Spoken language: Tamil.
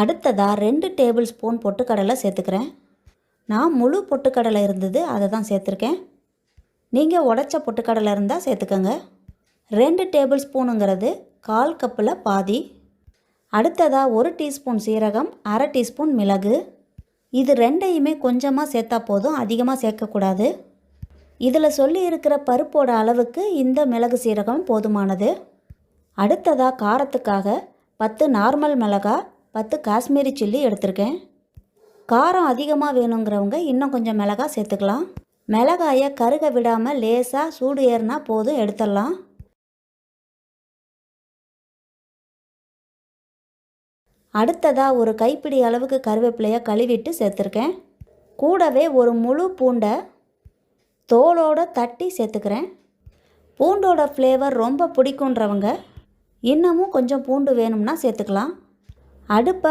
அடுத்ததாக 2 டேபிள் ஸ்பூன் பொட்டுக்கடலை சேர்த்துக்கிறேன். நான் முழு பொட்டுக்கடலை இருந்தது, அதை தான் சேர்த்துருக்கேன். நீங்கள் உடைச்ச பொட்டுக்கடலை இருந்தால் சேர்த்துக்கோங்க. 2 டேபிள் ஸ்பூனுங்கிறது 1/4 கப்பில் பாதி. அடுத்ததாக 1 டீஸ்பூன் சீரகம், 1/2 டீஸ்பூன் மிளகு. இது ரெண்டையுமே கொஞ்சமாக சேர்த்தா போதும், அதிகமாக சேர்க்கக்கூடாது. இதில் சொல்லி இருக்கிற பருப்போட அளவுக்கு இந்த மிளகு சீரகம் போதுமானது. அடுத்ததாக காரத்துக்காக 10 நார்மல் மிளகாய், 10 காஷ்மீரி சில்லி எடுத்திருக்கேன். காரம் அதிகமாக வேணுங்கிறவங்க இன்னும் கொஞ்சம் மிளகாய் சேர்த்துக்கலாம். மிளகாயை கருக விடாமல் லேசாக சூடு ஏறினா போதும், எடுத்துடலாம். அடுத்ததாக ஒரு கைப்பிடி அளவுக்கு கருவேப்பிலையை கழுவிட்டு சேர்த்துருக்கேன். கூடவே ஒரு முழு பூண்டை தோலோடு தட்டி சேர்த்துக்கிறேன். பூண்டோட ஃப்ளேவர் ரொம்ப பிடிக்குன்றவங்க இன்னமும் கொஞ்சம் பூண்டு வேணும்னா சேர்த்துக்கலாம். அடுப்பை